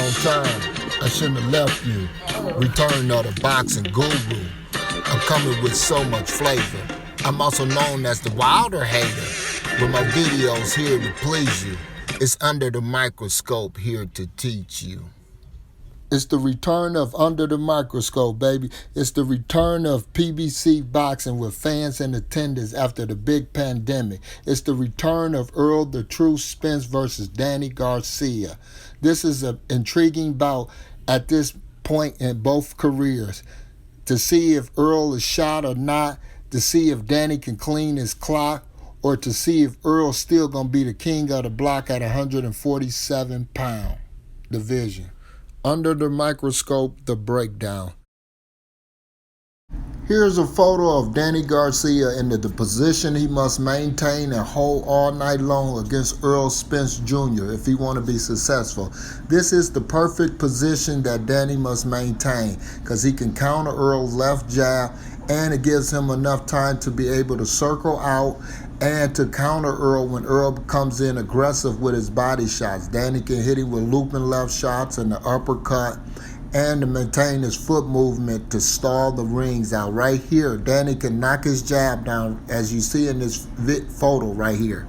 wrong time. I shouldn't have left you. Return of the boxing guru. I'm coming with so much flavor. I'm also known as the Wilder hater. With my videos here to please you. It's Under the Microscope, here to teach you. It's the return of Under the Microscope, baby. It's the return of PBC boxing with fans and attendance after the big pandemic. It's the return of Errol the True Spence versus Danny Garcia. This is an intriguing bout at this point in both careers. To see if Errol is shot or not, to see if Danny can clean his clock, or to see if Errol's still going to be the king of the block at 147-pound division. Under the Microscope, the breakdown. Here's a photo of Danny Garcia in the position he must maintain and hold all night long against Errol Spence Jr. if he want to be successful. This is the perfect position that Danny must maintain because he can counter Errol's left jab, and it gives him enough time to be able to circle out and to counter Errol when Errol comes in aggressive with his body shots. Danny can hit him with looping left shots and the uppercut, and to maintain his foot movement to stall the rings out. Right here, Danny can knock his jab down, as you see in this photo right here.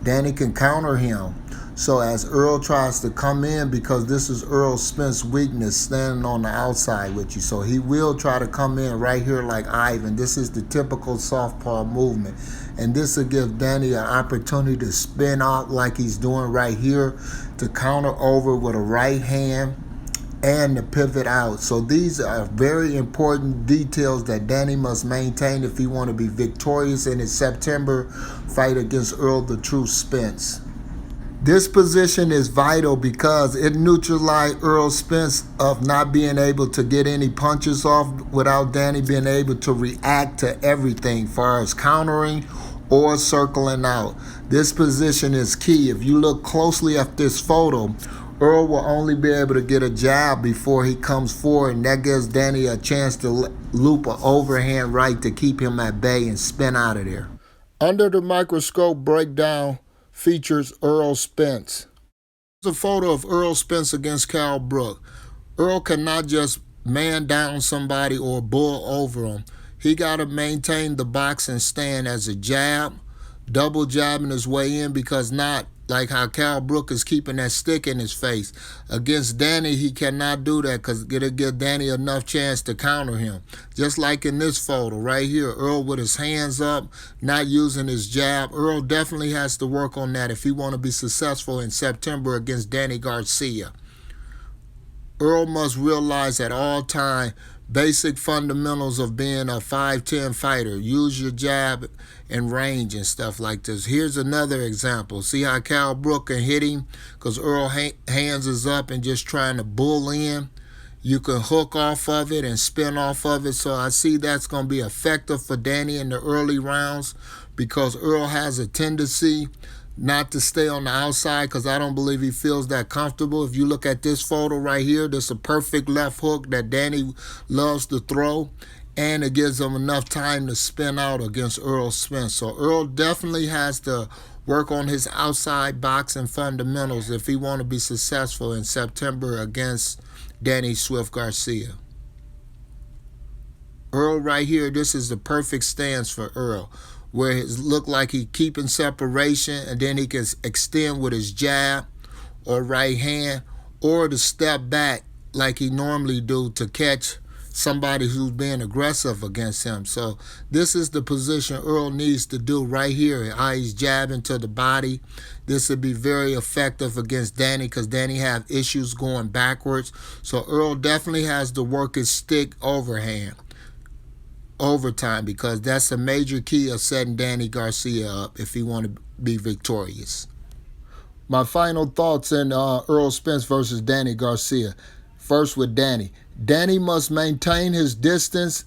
Danny can counter him. So as Errol tries to come in, because this is Errol Spence's weakness, standing on the outside with you. So he will try to come in right here like Ivan. This is the typical southpaw movement. And this will give Danny an opportunity to spin out like he's doing right here, to counter over with a right hand, and to pivot out. So these are very important details that Danny must maintain if he want to be victorious in his September fight against Errol the True Spence. This position is vital because it neutralized Errol Spence of not being able to get any punches off without Danny being able to react to everything as far as countering or circling out. This position is key. If you look closely at this photo, Errol will only be able to get a jab before he comes forward, and that gives Danny a chance to loop an overhand right to keep him at bay and spin out of there. Under the Microscope breakdown features Errol Spence. Here's a photo of Errol Spence against Cal Brook. Errol cannot just man down somebody or bull over him. He got to maintain the boxing stand as a jab, double jabbing his way in, because not like how Cal Brook is keeping that stick in his face. Against Danny, he cannot do that because it'll give Danny enough chance to counter him. Just like in this photo right here, Errol with his hands up, not using his jab. Errol definitely has to work on that if he want to be successful in September against Danny Garcia. Errol must realize at all time basic fundamentals of being a 5'10" fighter. Use your jab and range and stuff like this. Here's another example. See how Cal Brook can hit him because Errol hands is up and just trying to bull in. You can hook off of it and spin off of it. So I see that's going to be effective for Danny in the early rounds because Errol has a tendency not to stay on the outside because I don't believe he feels that comfortable. If you look at this photo right here, this is a perfect left hook that Danny loves to throw, and it gives him enough time to spin out against Errol Spence. So Errol definitely has to work on his outside boxing fundamentals if he want to be successful in September against Danny Swift Garcia. Errol right here, this is the perfect stance for Errol, where it look like he keeping separation, and then he can extend with his jab or right hand, or to step back like he normally do to catch somebody who's being aggressive against him. So this is the position Errol needs to do right here. How he's jabbing to the body. This would be very effective against Danny because Danny have issues going backwards. So Errol definitely has to work his stick overhand overtime because that's a major key of setting Danny Garcia up if he want to be victorious. My final thoughts in Errol Spence versus Danny Garcia. First with Danny. Danny must maintain his distance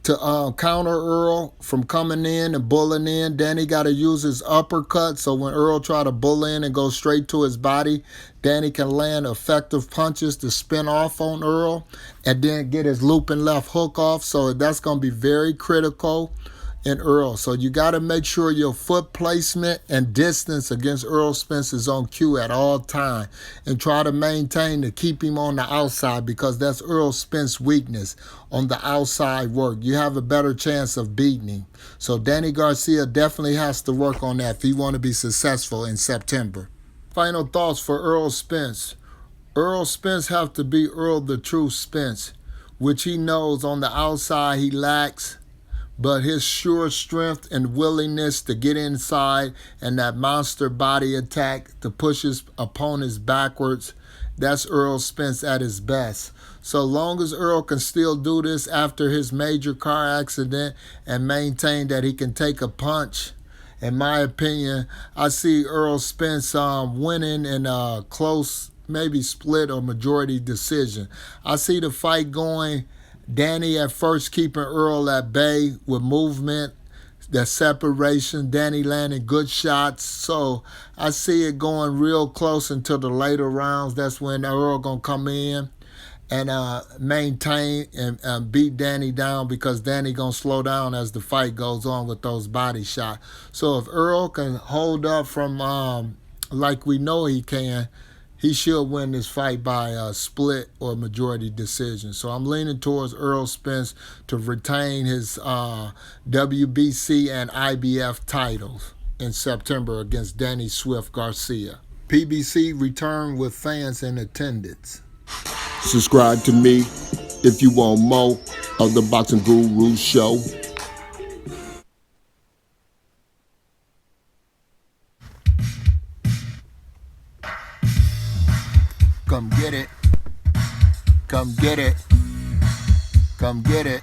to counter Errol from coming in and bulling in. Danny got to use his uppercut, so when Errol try to bull in and go straight to his body, Danny can land effective punches to spin off on Errol and then get his looping left hook off. So that's going to be very critical in Errol. So you got to make sure your foot placement and distance against Errol Spence is on cue at all time, and try to maintain to keep him on the outside, because that's Errol Spence's weakness, on the outside work. You have a better chance of beating him. So Danny Garcia definitely has to work on that if he want to be successful in September. Final thoughts for Errol Spence. Errol Spence have to be Errol the True Spence, which he knows on the outside he lacks, but his sure strength and willingness to get inside and that monster body attack to push his opponents backwards, that's Errol Spence at his best. So long as Errol can still do this after his major car accident and maintain that he can take a punch, in my opinion, I see Errol Spence winning in a close, maybe split or majority decision. I see the fight going Danny at first keeping Errol at bay with movement, the separation, Danny landing good shots. So I see it going real close until the later rounds. That's when Errol going to come in and maintain and beat Danny down, because Danny going to slow down as the fight goes on with those body shots. So if Errol can hold up from like we know he can, he should win this fight by a split or majority decision. So I'm leaning towards Errol Spence to retain his WBC and IBF titles in September against Danny Swift Garcia. PBC return with fans in attendance. Subscribe to me if you want more of the Boxing Guru Show. Come get it. Come get it. Come get it.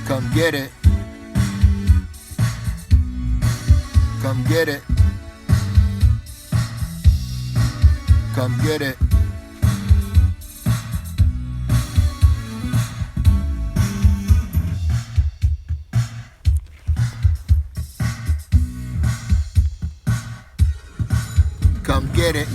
Come get it. Come get it. Come get it. Come get it.